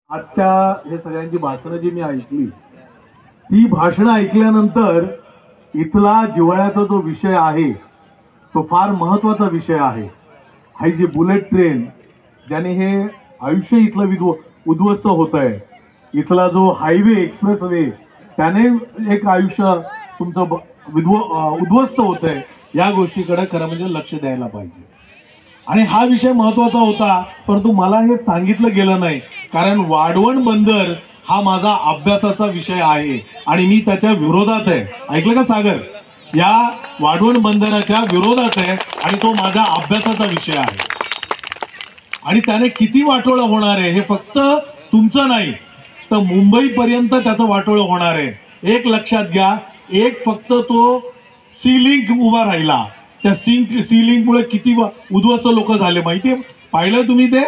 आजच्या हे सगळ्यांची भाषणं जी मी ऐकली, ती भाषणं ऐकल्यानंतर इथला जिव्हाळ्याचा जो विषय आहे तो फार महत्वाचा विषय आहे. ही जी बुलेट ट्रेन ज्याने हे आयुष्य इथलं उद्ध्वस्त होत आहे, इथला जो हायवे एक्सप्रेसवे त्याने एक आयुष्य तुमचं उद्ध्वस्त होत आहे, या गोष्टीकडे खरं म्हणजे लक्ष द्यायला पाहिजे. आणि हा विषय महत्वाचा होता, परंतु मला हे सांगितलं गेलं नाही, कारण वाढवण बंदर हा माझा अभ्यासाचा विषय आहे आणि मी त्याच्या विरोधात आहे. ऐकलं का सागर? या वाढवण बंदराच्या विरोधात आहे आणि तो माझा अभ्यासाचा विषय आहे. आणि त्याने किती वाटोळं होणार आहे हे फक्त तुमचं नाही तर मुंबईपर्यंत त्याचं वाटोळं होणार आहे. एक लक्षात घ्या, एक फक्त तो सी लिंक उभा राहिला, त्या सी लिंक मुळे किती उद्ध्वस्त लोक झाले माहितीये, पाहिलं तुम्ही ते?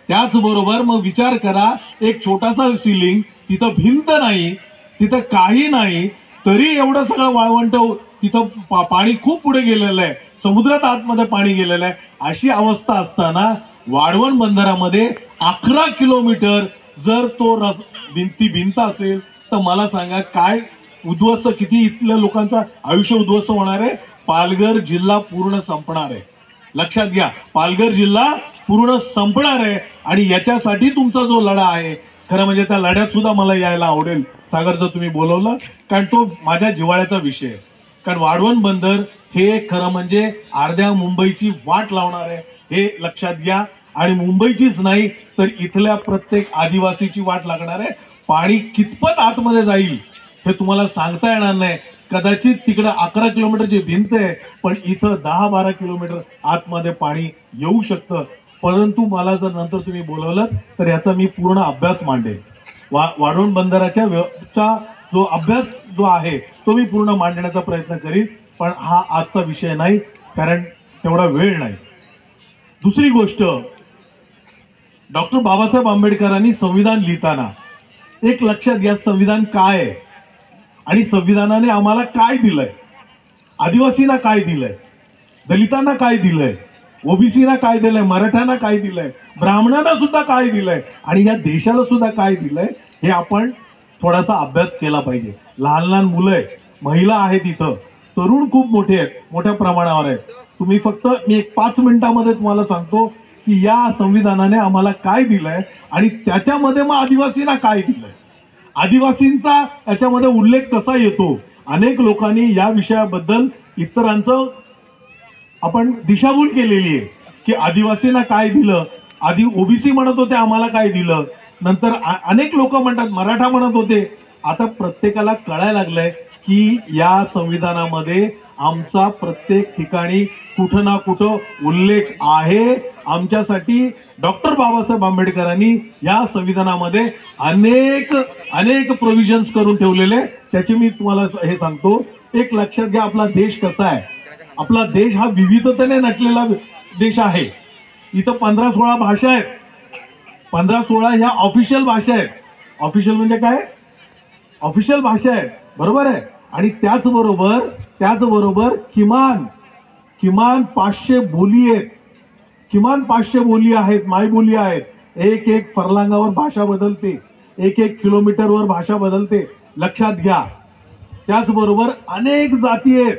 त्याचबरोबर मग विचार करा, एक छोटासा सी लिंक, तिथं भिंत नाही, तिथं काही नाही, तरी एवढं सगळं वाळवंट, तिथं पाणी खूप पुढे गेलेलं आहे, समुद्रात आतमध्ये पाणी गेलेलं आहे. अशी अवस्था असताना वाढवण बंदरामध्ये 11 किलोमीटर जर तो भिंत असेल तर मला सांगा काय उद्ध्वस्त, किती इथल्या लोकांचं आयुष्य उद्ध्वस्त होणार आहे. पालघर जिल्हा पूर्ण संपणार आहे. लक्षात घ्या, पालघर जिल्हा पूर्ण संपणार आहे. आणि याच्यासाठी तुमचा जो लढा आहे, खरं म्हणजे त्या लढ्यात सुद्धा मला यायला आवडेल सागर, जर तुम्ही बोलवलं, कारण तो माझ्या जिव्हाळ्याचा विषय आहे. कारण वाढवण बंदर हे खरं म्हणजे अर्ध्या मुंबईची वाट लावणार आहे, हे लक्षात घ्या. आणि मुंबईचीच नाही तर इथल्या प्रत्येक आदिवासीची वाट लागणार आहे. पाणी कितपत आतमध्ये जाईल हे तुम्हाला सांगता येणार नाही. कदाचित तिकडे 11 किलोमीटरची भिंत आहे, पण इथं 10-12 किलोमीटर आतमध्ये पाणी येऊ शकतं. परंतु मला जर नंतर तुम्ही बोलवलं तर याचा मी पूर्ण अभ्यास मांडेन. वाढवण बंदराच्या जो अभ्यास जो आहे तो मी पूर्ण मांडण्याचा प्रयत्न करीन, पण हा आजचा विषय नाही, कारण तेवढा वेळ नाही. दुसरी गोष्ट, डॉक्टर बाबासाहेब आंबेडकरांनी संविधान लिहिताना एक लक्षात घ्या, संविधान काय आहे आणि संविधानाने आम्हाला काय दिलंय. आदिवासींना काय दिलंय, दलितांना काय दिलंय, ओबीसीना काय दिलंय, मराठ्यांना काय दिलंय, ब्राह्मणांना सुद्धा काय दिलंय आणि या देशाला सुद्धा काय दिलंय, हे आपण थोडासा अभ्यास केला पाहिजे. लहान लहान मुलं आहेत, महिला आहेत, इथं तरुण खूप मोठे आहेत, मोठ्या प्रमाणावर आहेत. तुम्ही फक्त मी एक 5 मिनिटांमध्ये तुम्हाला सांगतो की या संविधानाने आम्हाला काय दिलंय आणि त्याच्यामध्ये मग आदिवासींना काय दिलंय. आदिवासींचा याच्यामध्ये उल्लेख कसा येतो, अनेक लोकांनी या विषयाबद्दल इतरांचं आपण दिशाभूल केलेली आहे की आदिवासींना काय दिलं, आधी ओबीसी म्हणत होते आम्हाला काय दिलं, नंतर अनेक लोक म्हणतात मराठा म्हणत होते. आता प्रत्येकाला कळायला लागलंय की या संविधानामध्ये आमचा प्रत्येक ठिकाणी कुठं ना कुठं उल्लेख आहे. आमच्यासाठी डॉक्टर बाबासाहेब आंबेडकरांनी या संविधानामध्ये अनेक प्रोव्हिजन्स करून ठेवलेले, त्याचे मी तुम्हाला हे सांगतो. एक लक्षात घ्या, आपला देश कसा आहे, आपला देश हा विविधतेने नटलेला देश आहे. इथं 15-16 भाषा आहेत, 15-16 ह्या ऑफिशियल भाषा आहेत. ऑफिशियल म्हणजे काय, ऑफिशियल भाषा आहे, बरोबर आहे. आणि त्याचबरोबर किमान 500 बोली आहेत, किमान 500 बोली आहेत, मायबोली आहेत. एक फरलांगावर भाषा बदलते, एक किलोमीटरवर भाषा बदलते, लक्षात घ्या. त्याचबरोबर अनेक जाती आहेत.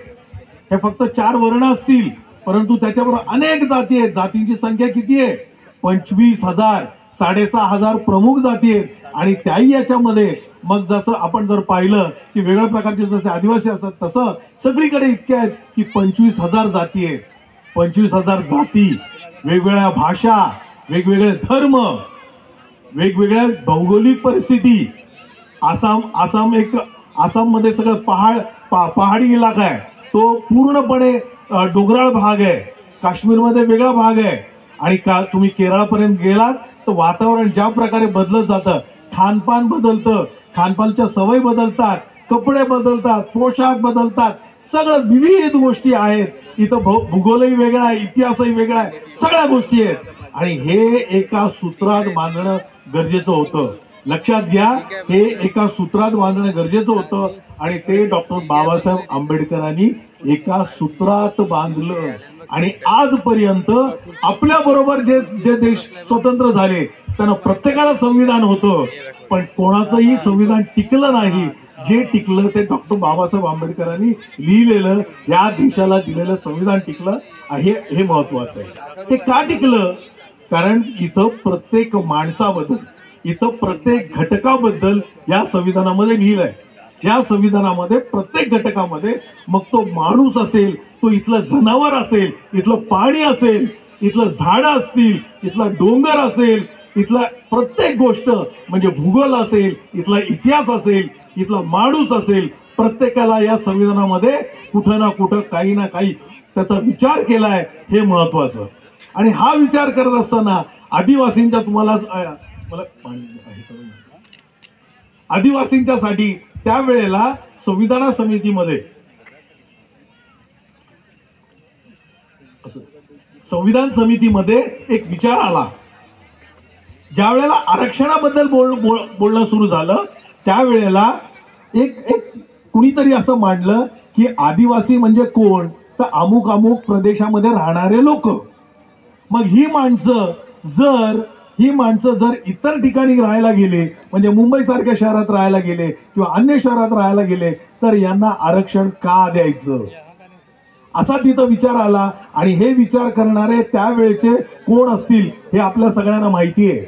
हे फक्त 4 वर्ण असतील, परंतु त्याच्याबरोबर अनेक जाती आहेत. जातींची संख्या किती आहे? 25,000, 6,500 प्रमुख जाती आहेत. आणि त्याही याच्यामध्ये मग जसं आपण जर पाहिलं की वेगळ्या प्रकारचे जसे आदिवासी असतात, तसं सगळीकडे इतके आहेत की 25,000 जाती आहेत. 25,000 जाती, वेगवेगळ्या भाषा, वेगवेगळे धर्म, वेगवेगळ्या भौगोलिक परिस्थिती. आसाममध्ये सगळं पहाडी इलाका आहे, तो पूर्णपणे डोंगराळ भाग आहे. काश्मीरमध्ये वेगळा भाग आहे. आणि तुम्ही केरळपर्यंत गेलात तर वातावरण ज्या प्रकारे बदलत जातं, खानपान बदलतं, खानपानच्या सवय बदलतात, कपडे बदलतात, पोशाख बदलतात, सगळं विविध गोष्टी आहेत. इथं भूगोलही वेगळा आहे, इतिहासही वेगळा आहे, सगळ्या गोष्टी आहेत. आणि हे एका सूत्रात बांधणं गरजेचं होतं. लक्षात घ्या, हे एका सूत्रात बांधणं गरजेचं होतं आणि ते डॉक्टर बाबासाहेब आंबेडकरांनी एका सूत्रात बांधलं. आणि आजपर्यंत आपल्या बरोबर जे जे देश स्वतंत्र झाले त्यांना प्रत्येकाला संविधान होतं, पण कोणाचंही संविधान टिकलं नाही. जे टिकलं ते डॉक्टर बाबासाहेब आंबेडकरांनी लिहिलेलं या देशाला दिलेलं संविधान टिकलं. हे महत्वाचं आहे. ते का टिकलं? कारण इथं प्रत्येक माणसाबद्दल, इथं प्रत्येक घटकाबद्दल या संविधानामध्ये लिहिलंय. या संविधानामध्ये प्रत्येक घटकामध्ये, मग तो माणूस असेल, तो इथलं जनावर असेल, इथलं पाणी असेल, इथलं झाडं असतील, इथला डोंगर असेल, इथला प्रत्येक गोष्ट म्हणजे भूगोल असेल, इथला इतिहास असेल, इथला माणूस असेल, प्रत्येकाला या संविधानामध्ये कुठं ना कुठं काही ना काही त्याचा विचार केलाय. हे महत्वाचं. आणि हा विचार करत असताना आदिवासींच्या तुम्हाला मला आदिवासींच्या साठी त्यावेळेला संविधान समितीमध्ये एक विचार आला. ज्या वेळेला आरक्षणाबद्दल बोलणं सुरू झालं त्यावेळेला एक कुणीतरी असं मांडलं की आदिवासी म्हणजे कोण, तर अमुक अमुक प्रदेशामध्ये राहणारे लोक. मग ही माणसं जर इतर ठिकाणी राहायला गेले, म्हणजे मुंबई सारख्या शहरात राहायला गेले किंवा अन्य शहरात राहायला गेले, तर यांना आरक्षण का द्यायचं, असा तिथं विचार आला. आणि हे विचार करणारे त्यावेळेचे कोण असतील हे आपल्या सगळ्यांना माहिती आहे.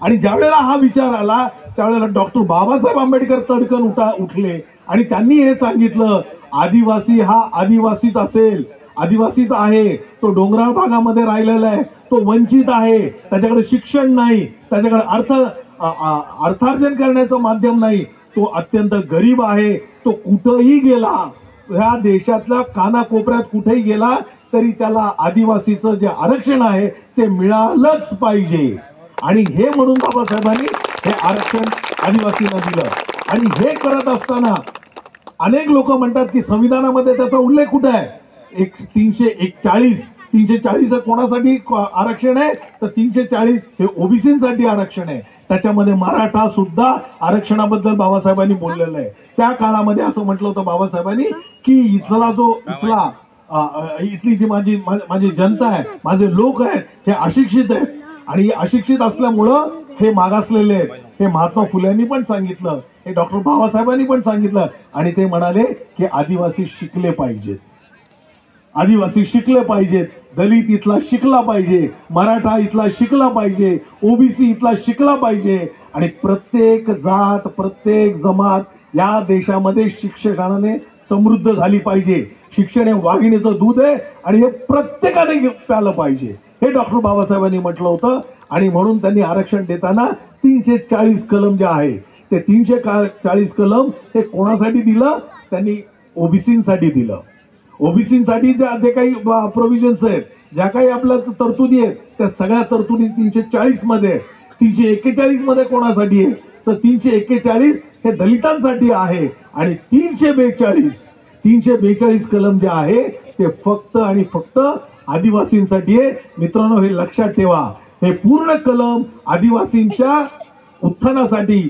आणि ज्या वेळेला हा विचार आला त्यावेळेला डॉक्टर बाबासाहेब आंबेडकर तडकन उठले आणि त्यांनी हे सांगितलं, आदिवासी हा आदिवासीच असेल, आदिवासीच आहे, तो डोंगराळ भागामध्ये राहिलेला आहे, तो वंचित आहे, त्याच्याकडे शिक्षण नाही, त्याच्याकडे अर्थार्जन करण्याचं माध्यम नाही, तो अत्यंत गरीब आहे, तो कुठंही गेला, ह्या देशातल्या कानाकोपऱ्यात कुठेही गेला तरी त्याला आदिवासीचं जे आरक्षण आहे ते मिळालंच पाहिजे. आणि हे म्हणून बाबासाहेबांनी हे आरक्षण आदिवासींना दिलं. आणि हे करत असताना अनेक लोक म्हणतात की संविधानामध्ये त्याचा उल्लेख कुठे आहे. 340 कोणासाठी आरक्षण आहे, तर 340 हे ओबीसीसाठी आरक्षण आहे. त्याच्यामध्ये मराठा सुद्धा आरक्षणाबद्दल बाबासाहेबांनी बोललेलं आहे. त्या काळामध्ये असं म्हटलं होतं बाबासाहेबांनी की इथली जी माझी जनता आहे, माझे लोक आहेत, हे अशिक्षित आहेत आणि अशिक्षित असल्यामुळं हे मागासलेले आहेत. हे महात्मा फुल्यांनी पण सांगितलं, हे डॉक्टर बाबासाहेबांनी पण सांगितलं. आणि ते म्हणाले की आदिवासी शिकले पाहिजेत, आदिवासी शिकले पाहिजेत, दलित इथला शिकला पाहिजे, मराठा इथला शिकला पाहिजे, ओबीसी इथला शिकला पाहिजे. आणि प्रत्येक जात, प्रत्येक जमात या देशामध्ये शिक्षणाने समृद्ध झाली पाहिजे. शिक्षण हे वाघिणीचं दूध आहे आणि हे प्रत्येकाने प्यालं पाहिजे, हे डॉक्टर बाबासाहेबांनी म्हटलं होतं. आणि म्हणून त्यांनी आरक्षण देताना 340 कलम जे आहे ते 340 कलम हे कोणासाठी दिलं, त्यांनी ओबीसींसाठी दिलं. ओबीसींसाठी जे काही प्रोव्हिजन्स आहेत, ज्या काही आपल्या तरतुदी आहेत, त्या सगळ्या तरतुदी 340 मध्ये. 341 मध्ये कोणासाठी आहे, तर 341 हे दलितांसाठी आहे. आणि 342 कलम जे आहे ते फक्त आणि फक्त आदिवासींसाठी आहे. मित्रांनो, हे लक्षात ठेवा, हे पूर्ण कलम आदिवासींच्या उत्थानासाठी,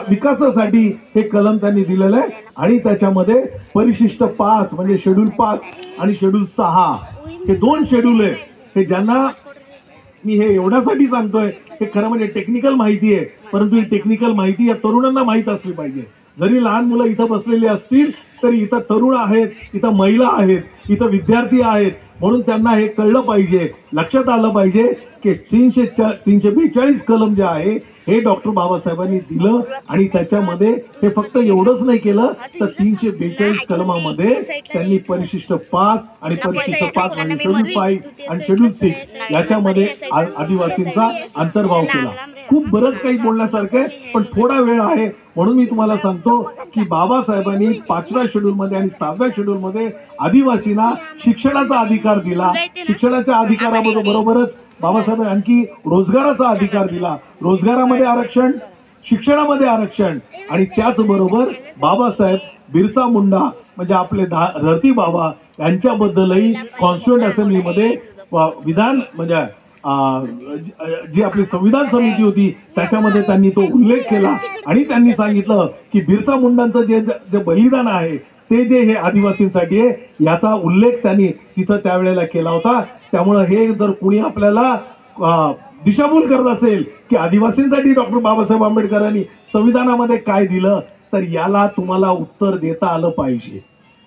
विकासासाठी हे कलम त्यांनी दिलेलं आहे. आणि त्याच्यामध्ये परिशिष्ट 5 म्हणजे शेड्यूल 5 आणि शेड्यूल 6 हे 2 शेड्यूल आहे. हे ज्यांना मी हे एवढ्यासाठी सांगतोय, हे खरं म्हणजे टेक्निकल माहिती आहे, परंतु ही टेक्निकल माहिती या तरुणांना माहित असली पाहिजे. जरी लहान मुलं इथं बसलेली असतील तरी इथं तरुण आहेत, इथं महिला आहेत, इथं विद्यार्थी आहेत, म्हणून त्यांना हे कळलं पाहिजे, लक्षात आलं पाहिजे की 342 कलम जे आहे हे डॉक्टर बाबासाहेबांनी दिलं. आणि त्याच्यामध्ये हे फक्त एवढंच नाही केलं, तर 342 कलमामध्ये त्यांनी परिशिष्ट 5 आणि परिशिष्ट 5 म्हणजे शेड्यूल 5 आणि शेड्यूल 6 याच्यामध्ये आदिवासींचा अंतर्भाव केला. खूप बरंच काही बोलण्यासारखं आहे, पण थोडा वेळ आहे म्हणून मी तुम्हाला सांगतो की बाबासाहेबांनी 5व्या शेड्यूल मध्ये आणि 6व्या शेड्यूल मध्ये आदिवासींना शिक्षणाचा अधिकार दिला. शिक्षणाच्या अधिकाराबरोबरच बाबासाहेबांनी आणखी रोजगाराचा अधिकार दिला. रोजगारामध्ये आरक्षण, शिक्षणामध्ये आरक्षण. आणि त्याचबरोबर बाबासाहेब बिरसा मुंडा म्हणजे आपले धरती बाबा यांच्याबद्दलही कॉन्स्टिट्यूंट असेंब्लीमध्ये विधान म्हणजे जी आपली संविधान समिती होती त्याच्यामध्ये त्यांनी तो उल्लेख केला. आणि त्यांनी सांगितलं की बिरसा मुंडांचं जे बलिदान आहे ते जे हे आदिवासींसाठी आहे याचा उल्लेख त्यांनी तिथं त्यावेळेला केला होता. त्यामुळे हे जर कुणी आपल्याला दिशाभूल करत असेल की आदिवासींसाठी डॉक्टर बाबासाहेब आंबेडकरांनी संविधानामध्ये काय दिलं, तर याला तुम्हाला उत्तर देता आलं पाहिजे.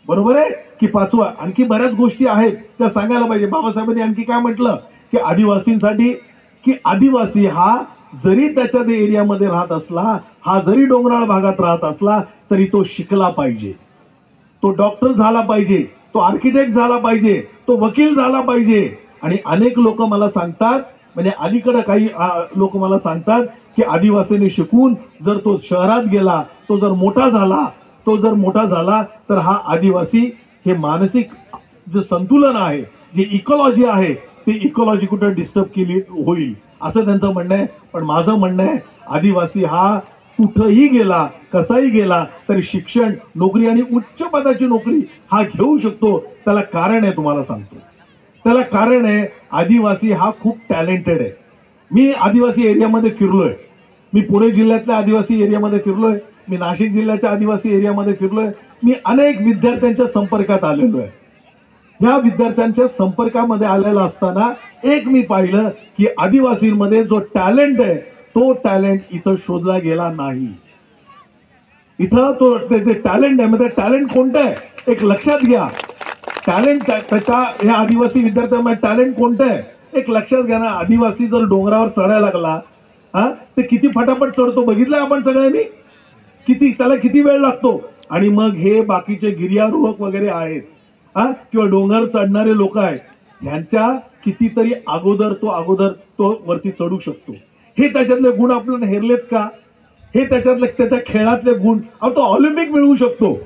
बरोबर आहे की पाचवा आणखी बऱ्याच गोष्टी आहेत त्या सांगायला पाहिजे. बाबासाहेबांनी आणखी काय म्हटलं की आदिवासींसाठी की आदिवासी हा जरी त्याच्या एरियामध्ये राहत असला, हा जरी डोंगराळ भागात राहत असला तरी तो शिकला पाहिजे, तो डॉक्टर झाला पाहिजे, तो आर्किटेक्ट झाला पाहिजे, तो वकील झाला पाहिजे. आणि अनेक लोक मला सांगतात, म्हणजे अलीकडे काही लोक मला सांगतात की आदिवासीने शिकून जर तो शहरात गेला, तो जर मोठा झाला तर हा आदिवासी हे मानसिक जे संतुलन आहे, जे इकॉलॉजी आहे, ते इकॉलॉजी कुठे डिस्टर्ब केली होईल असं त्यांचं म्हणणं आहे. पण माझं म्हणणं आहे आदिवासी हा कुठंही गेला, कसाही गेला तरी शिक्षण, नोकरी आणि उच्च पदाची नोकरी हा घेऊ शकतो. त्याला कारण आहे, तुम्हाला सांगतो त्याला कारण आहे. आदिवासी हा खूप टॅलेंटेड आहे. मी आदिवासी एरियामध्ये फिरलोय, मी पुणे जिल्ह्यातल्या आदिवासी एरियामध्ये फिरलोय, मी नाशिक जिल्ह्याच्या आदिवासी एरियामध्ये फिरलोय, मी अनेक विद्यार्थ्यांच्या संपर्कात आलेलो आहे. या विद्यार्थ्यांच्या संपर्कामध्ये आलेला असताना एक मी पाहिलं की आदिवासींमध्ये जो टॅलेंट आहे तो टॅलेंट इथं शोधला गेला नाही. इथं तो त्याचे टॅलेंट आहे, म्हणजे टॅलेंट कोणतं आहे एक लक्षात घ्या. टॅलेंट त्याच्या ह्या आदिवासी विद्यार्थ्यांमध्ये टॅलेंट कोणतं आहे एक लक्षात घ्या ना. आदिवासी जर डोंगरावर चढायला लागला ते किती फटाफट चढतो बघितलंय आपण सगळ्यांनी, त्याला किती वेळ लागतो. आणि मग हे बाकीचे गिर्यारोहक वगैरे आहेत किंवा डोंगर चढणारे लोक आहेत, ह्यांच्या कितीतरी अगोदर तो वरती चढू शकतो. हे त्याच्यातले गुण आपल्याला हेरलेत का? हे त्याच्या खेळातले गुण तो ऑलिम्पिक मिळवू शकतो.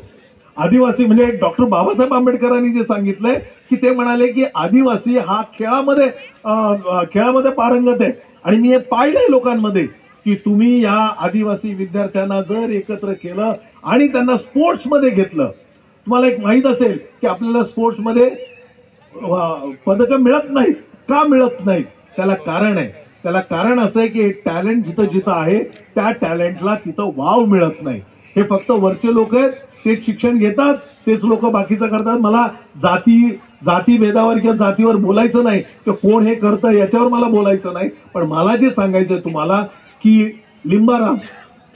आदिवासी म्हणजे डॉक्टर बाबासाहेब आंबेडकरांनी जे सांगितलंय की ते म्हणाले की आदिवासी हा खेळामध्ये पारंगत आहे. आणि मी हे पाहिलंय लोकांमध्ये की तुम्ही या आदिवासी विद्यार्थ्यांना जर एकत्र केलं आणि त्यांना स्पोर्ट्समध्ये घेतलं, तुम्हाला एक माहित असेल की आपल्याला स्पोर्ट्समध्ये पदकं मिळत नाहीत. का मिळत नाहीत? त्याला कारण आहे. त्याला कारण असं आहे की टॅलेंट जिथं आहे त्या टॅलेंटला तिथं वाव मिळत नाही. हे फक्त वरचे लोक आहेत, तेच शिक्षण घेतात, तेच लोक बाकीचं करतात. मला जाती भेदावर किंवा जातीवर बोलायचं नाही की कोण हे करतं याच्यावर मला बोलायचं नाही. पण मला जे सांगायचंय तुम्हाला की लिंबाराम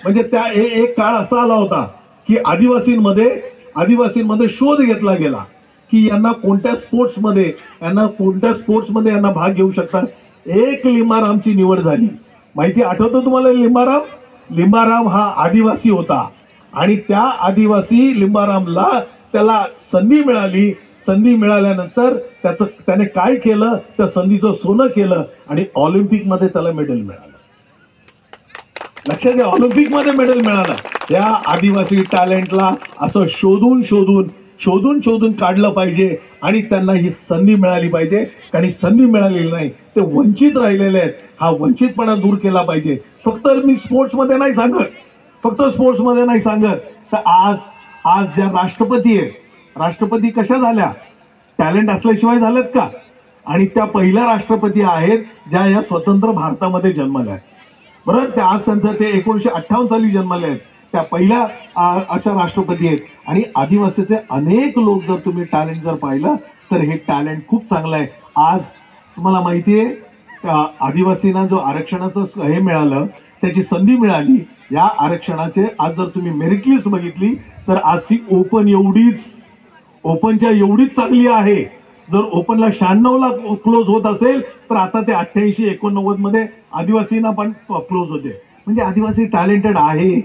म्हणजे त्या एक काळ असा आला होता की आदिवासींमध्ये शोध घेतला गेला की यांना कोणत्या स्पोर्ट्समध्ये यांना भाग घेऊ शकतात. एक लिंबारामची निवड झाली. माहिती आठवतं तुम्हाला? लिंबाराम हा आदिवासी होता आणि त्या आदिवासी लिंबारामला त्याला संधी मिळाली. संधी मिळाल्यानंतर त्याने काय केलं, त्या संधीचं सोनं केलं आणि ऑलिम्पिकमध्ये त्याला मेडल मिळालं. लक्षात घ्या, ऑलिम्पिकमध्ये मेडल मिळालं. या आदिवासी टॅलेंटला असं शोधून काढलं पाहिजे आणि त्यांना ही संधी मिळाली पाहिजे. आणि संधी मिळालेली नाही, ते वंचित राहिलेले आहेत. हा वंचितपणा दूर केला पाहिजे. फक्त मी स्पोर्ट्समध्ये नाही सांगत तर आज ज्या राष्ट्रपती कशा झाल्या? टॅलेंट असल्याशिवाय झाल्यात का? आणि त्या पहिल्या राष्ट्रपती आहेत ज्या या स्वतंत्र भारतामध्ये जन्मल्या आहेत. बरोबर, त्या आज त्यांचं ते 1958 साली जन्मले आहेत. त्या पहिल्या अशा राष्ट्रपती आहेत. आणि आदिवासीचे अनेक लोक जर तुम्ही टॅलेंट जर पाहिलं तर हे टॅलेंट खूप चांगलं आहे. आज तुम्हाला माहिती आहे आदिवासींना जो आरक्षणाचं हे मिळालं, त्याची संधी मिळाली. या आरक्षणाचे आज जर तुम्ही मेरिट लिस्ट बघितली तर आज ती ओपनच्या एवढीच चांगली आहे. जर ओपनला 96ला क्लोज होत असेल तर आता ते 88-89 मध्ये आदिवासींना पण क्लोज होते. म्हणजे आदिवासी टॅलेंटेड आहे.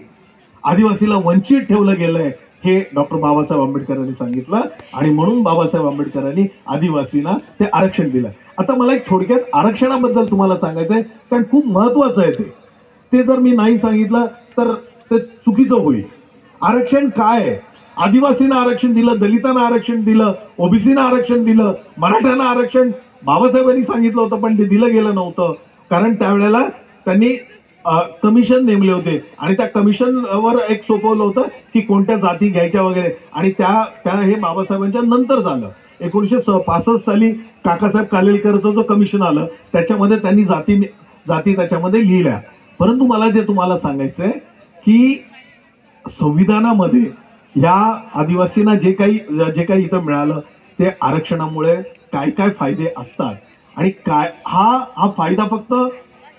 आदिवासीला वंचित ठेवलं गेलंय हे डॉक्टर बाबासाहेब आंबेडकरांनी सांगितलं आणि म्हणून बाबासाहेब आंबेडकरांनी आदिवासींना ते आरक्षण दिलं. आता मला एक थोडक्यात आरक्षणाबद्दल तुम्हाला सांगायचंय, कारण खूप महत्वाचं आहे ते जर मी नाही सांगितलं तर ते चुकीचं होईल. आरक्षण काय आहे? आदिवासींना आरक्षण दिलं, दलितांना आरक्षण दिलं, ओबीसीना आरक्षण दिलं, मराठ्यांना आरक्षण बाबासाहेबांनी सांगितलं होतं पण ते दिलं गेलं नव्हतं. कारण त्यावेळेला त्यांनी कमिशन नेमले होते आणि त्या कमिशनवर एक सोपवलं होतं की कोणत्या जाती घ्यायच्या वगैरे. आणि त्या हे बाबासाहेबांच्या नंतर झालं. 1965 साली काकासाहेब कालेलकरचं जो कमिशन आलं त्याच्यामध्ये त्यांनी जाती त्याच्यामध्ये लिहिल्या. परंतु मला जे तुम्हाला सांगायचंय की या आदिवासींना जे काही इथं मिळालं ते आरक्षणामुळे काय काय फायदे असतात आणि काय हा फायदा फक्त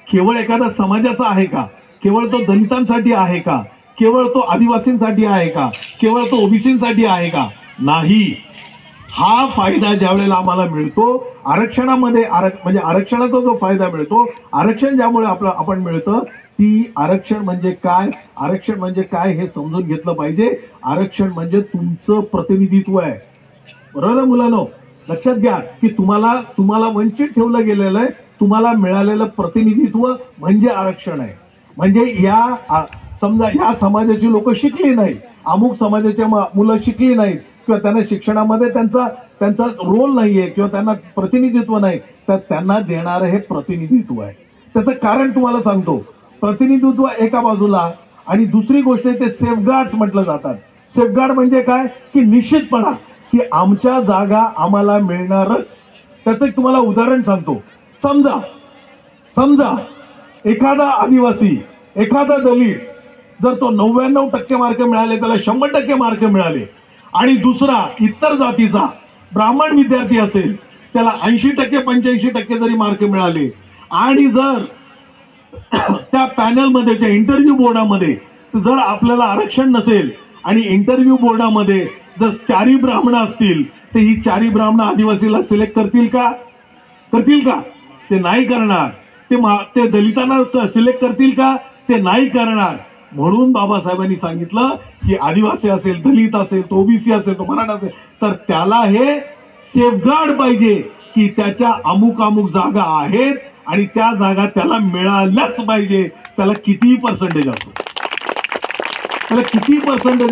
केवळ एखाद्या समाजाचा आहे का, केवळ तो दलितांसाठी आहे का, केवळ तो आदिवासींसाठी आहे का, केवळ तो ओबीसींसाठी आहे का? नाही. हा फायदा ज्या वेळेला आम्हाला मिळतो आरक्षणामध्ये म्हणजे आरक्षणाचा जो फायदा मिळतो, आरक्षण ज्यामुळे आपण मिळतं, ती आरक्षण म्हणजे काय, आरक्षण म्हणजे काय हे समजून घेतलं पाहिजे. आरक्षण म्हणजे तुमचं प्रतिनिधित्व आहे. बरोबर आहे मुलांनो? लक्षात घ्या की तुम्हाला वंचित ठेवलं गेलेलं आहे. तुम्हाला मिळालेलं प्रतिनिधित्व म्हणजे आरक्षण आहे. म्हणजे समजा या समाजाची लोक शिकली नाही, अमुक समाजाच्या मुलं शिकली नाहीत किंवा त्यांना शिक्षणामध्ये त्यांचा रोल नाहीये किंवा त्यांना प्रतिनिधित्व नाही, तर त्यांना देणारं हे प्रतिनिधित्व आहे. त्याचं कारण तुम्हाला सांगतो. प्रतिनिधित्व एका बाजूला आणि दुसरी गोष्ट ते सेफगार्ड्स म्हटलं जातात. सेफगार्ड म्हणजे काय की निश्चितपणा की आमच्या जागा आम्हाला मिळणारच. त्याचं एक तुम्हाला उदाहरण सांगतो. समजा एखादा आदिवासी, एखादा दलित, जर तो 99% मार्क मिळाले, त्याला 100% मार्क मिळाले, आणि दुसरा इतर जातीचा ब्राह्मण विद्यार्थी असेल, त्याला 80% 85% जरी मार्क मिळाले, आणि जर त्या पॅनलमध्ये त्या इंटरव्ह्यू बोर्डामध्ये जर आपल्याला आरक्षण नसेल आणि इंटरव्ह्यू बोर्डामध्ये जर 4 ब्राह्मण असतील, तर ही 4 ब्राह्मण आदिवासीला सिलेक्ट करतील का? ते नाही करणार. ते दलितांना सिलेक्ट करतील का? ते नाही करणार. म्हणून बाबासाहेबांनी सांगितलं की आदिवासी असेल, दलित असेल, तो ओबीसी असेल, तो मराठा असेल, तर त्याला हे सेफगार्ड पाहिजे की त्याच्या अमुक जागा आहेत आणि त्या जागा त्याला मिळाल्याच पाहिजे. त्याला कितीही पर्सेंटेज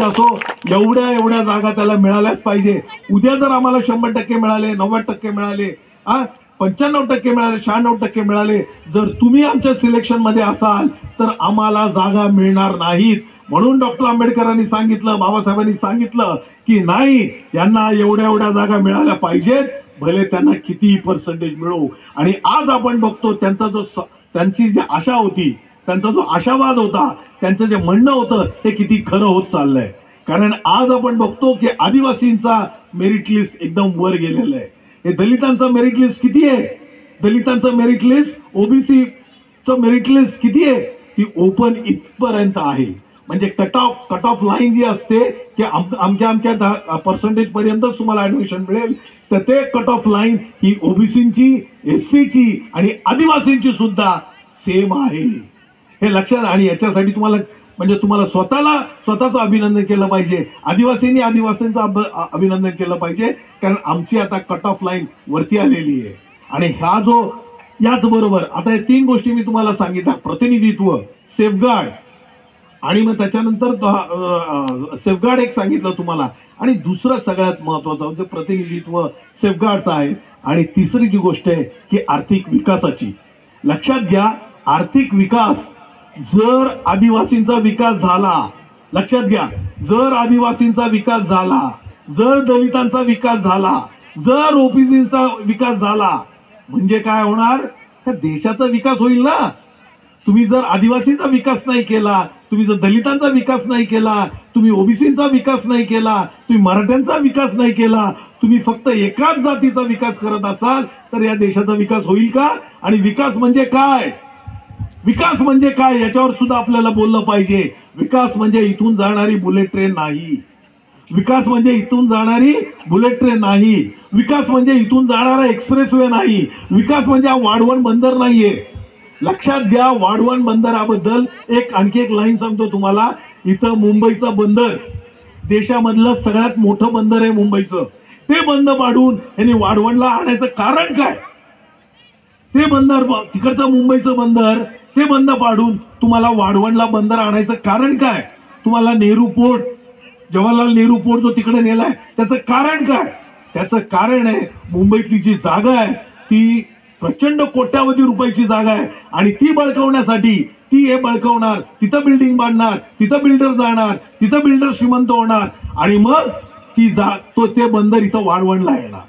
असो, एवढ्या जागा त्याला मिळाल्याच पाहिजे. उद्या जर आम्हाला 100% मिळाले, 90% मिळाले, 95% मिळाले, 96% मिळाले, जर तुम्ही आमच्या सिलेक्शन मध्ये असाल तर आम्हाला जागा मिळणार नाहीत. म्हणून डॉक्टर आंबेडकरांनी सांगितलं, बाबासाहेबांनी सांगितलं की नाही, यांना एवढ्या जागा मिळाल्या पाहिजेत, भले त्यांना कितीही पर्सेंटेज मिळो. आणि आज आपण बघतो त्यांची जी आशा होती, त्यांचा जो आशावाद होता, त्यांचं जे म्हणणं होतं ते किती खरं होत चाललंय. कारण आज आपण बघतो की आदिवासींचा मेरिट लिस्ट एकदम वर गेलेलं आहे. हे दलितांचं मेरिट लिस्ट किती आहे? दलितांचं मेरिट लिस्ट, ओबीसीचं मेरिट लिस्ट किती आहे? ती ओपन इथपर्यंत आहे. म्हणजे कट ऑफ लाईन जी असते की अमक्या पर्सेंटेज पर्यंतच तुम्हाला ऍडमिशन मिळेल, तर ते कट ऑफ लाईन ही ओबीसीची, एससीची आणि आदिवासींची सुद्धा सेम आहे. हे लक्षात. आणि याच्यासाठी तुम्हाला स्वतःचं अभिनंदन केलं पाहिजे. आदिवासींनी आदिवासींचं अभिनंदन केलं पाहिजे, कारण आमची आता कट ऑफ लाईन वरती आलेली आहे. आणि याच बरोबर आता हे 3 गोष्टी मी तुम्हाला सांगितल्या: प्रतिनिधित्व, सेफगार्ड, आणि मग त्याच्यानंतर सेफगार्ड एक सांगितलं तुम्हाला, आणि दुसरं सगळ्यात महत्वाचं म्हणजे प्रतिनिधित्व, सेफगार्डचं आहे. आणि तिसरी जी गोष्ट आहे की आर्थिक विकासाची. लक्षात घ्या, आर्थिक विकास जर आदिवासींचा विकास झाला, लक्षात घ्या, जर आदिवासींचा विकास झाला, जर दलितांचा विकास झाला, जर ओबीसींचा विकास झाला, म्हणजे काय होणार? त्या देशाचा विकास होईल ना. तुम्ही जर आदिवासींचा विकास नाही केला, तुम्ही जर दलितांचा विकास नाही केला, तुम्ही ओबीसींचा विकास नाही केला, तुम्ही मराठ्यांचा विकास नाही केला, तुम्ही फक्त एकाच जातीचा विकास करत असाल, तर या देशाचा विकास होईल का? आणि विकास म्हणजे काय? विकास म्हणजे काय याच्यावर सुद्धा आपल्याला बोललं पाहिजे. विकास म्हणजे इथून जाणारी बुलेट ट्रेन नाही. विकास म्हणजे इथून जाणारी बुलेट ट्रेन नाही. विकास म्हणजे इथून जाणारा एक्सप्रेसवे नाही. विकास म्हणजे हा वाढवण बंदर नाहीये. लक्षात घ्या, वाढवण बंदराबद्दल आणखी एक लाईन सांगतो तुम्हाला. इथं मुंबईचं बंदर देशामधलं सगळ्यात मोठं बंदर आहे मुंबईचं. ते बंद पाडून यांनी वाढवणला आणायचं कारण काय? ते बंदर, तिकडचं मुंबईचं बंदर, ते बंद पाडून तुम्हाला वाढवणला बंदर आणायचं कारण काय? तुम्हाला नेहरू पोर्ट, जवाहरलाल नेहरू पोर्ट जो तिकडे नेलाय, त्याचं कारण काय? त्याचं कारण आहे मुंबईतली जी जागा आहे ती प्रचंड कोट्यावधी रुपयाची जागा आहे, आणि ती बळकवण्यासाठी ती हे बळकवणार, तिथं बिल्डिंग बांधणार, तिथं बिल्डर जाणार, तिथं बिल्डर श्रीमंत होणार, आणि मग ते बंदर इथं वाढवणला येणार.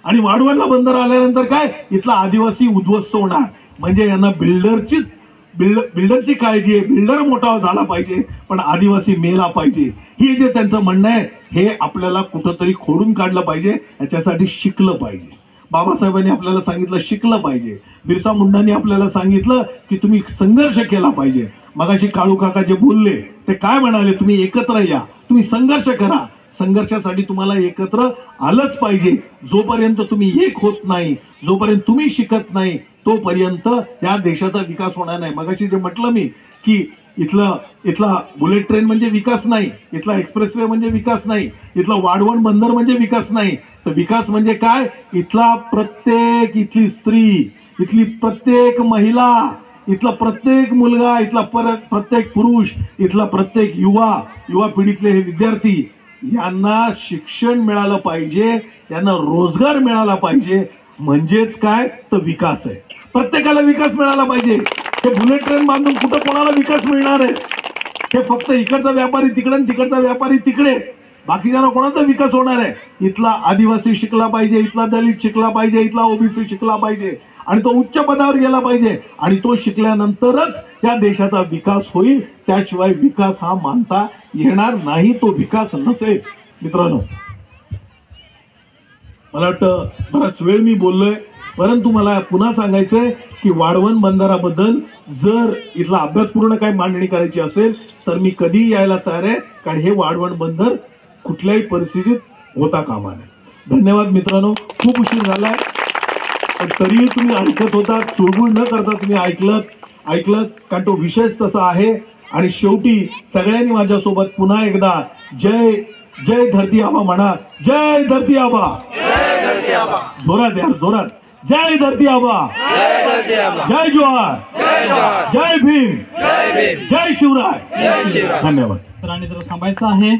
आणि वाढवणला बंदर आल्यानंतर काय, इथला आदिवासी उद्ध्वस्त होणार. म्हणजे यांना बिल्डरची काळजी आहे. बिल्डर मोठा झाला पाहिजे पण आदिवासी मेला पाहिजे. हे जे त्यांचं म्हणणं आहे हे आपल्याला कुठंतरी खोडून काढलं पाहिजे, याच्यासाठी शिकलं पाहिजे. बाबासाहेबांनी आपल्याला सांगितलं शिकलं पाहिजे. बिरसा मुंडांनी आपल्याला सांगितलं की तुम्ही संघर्ष केला पाहिजे. मगाशी काळू काका जे बोलले ते काय म्हणाले, तुम्ही एकत्र या, तुम्ही संघर्ष करा. संघर्षासाठी तुम्हाला एकत्र आलंच पाहिजे. जोपर्यंत तुम्ही एक होत नाही, जोपर्यंत तुम्ही शिकत नाही, तोपर्यंत या देशाचा विकास होणार नाही. मगाशी जे म्हटलं मी की इथला बुलेट ट्रेन म्हणजे विकास नाही, इथला एक्सप्रेसवे म्हणजे विकास नाही, इथला वाढवण बंदर म्हणजे विकास नाही. तर विकास म्हणजे काय, इथला प्रत्येक, इथली स्त्री, इथली प्रत्येक महिला, इथला प्रत्येक मुलगा, इथला प्रत्येक पुरुष, इथला प्रत्येक युवा पिढीतले हे विद्यार्थी, यांना शिक्षण मिळालं पाहिजे, यांना रोजगार मिळाला पाहिजे. म्हणजेच काय तर विकास आहे. प्रत्येकाला विकास मिळाला पाहिजे. हे बुलेट ट्रेन बांधून कुठं कोणाला विकास मिळणार आहे? हे फक्त इकडचा व्यापारी तिकडे आणि तिकडचा व्यापारी तिकडे, बाकीच्यांना कोणाचा विकास होणार आहे? इथला आदिवासी शिकला पाहिजे, इथला दलित शिकला पाहिजे, इथला ओबीसी शिकला पाहिजे आणि तो उच्च पदावर गेला पाहिजे. आणि तो शिकल्यानंतरच या देशाचा विकास होईल. त्याशिवाय विकास हा मानता येणार नाही, तो विकास नसेल. मित्रांनो, मला वाटतं बराच वेळ मी बोललोय, परंतु मला पुन्हा सांगायचंय की वाढवण बंदराबद्दल जर इथला अभ्यासपूर्ण काही मांडणी करायची असेल तर मी कधी यायला तयार आहे, कारण हे वाढवण बंदर कुठल्याही परिस्थितीत होता कामा नये. धन्यवाद मित्रांनो, खूप उशीर झालाय पण तरीही तुम्ही ऐकत होता, चुळबुळ न करता तुम्ही ऐकलं कारण तो विषयच तसा आहे. आणि शेवटी सगळ्यांनी माझ्यासोबत पुन्हा एकदा जय जय धरती आबा म्हणा. जय धरती आबा, जोरात यार, जोरात. जय धरती आबा, जय जोहार, जय भीम, जय शिवराय. धन्यवाद. सरांनी जरा थांबायचं आहे.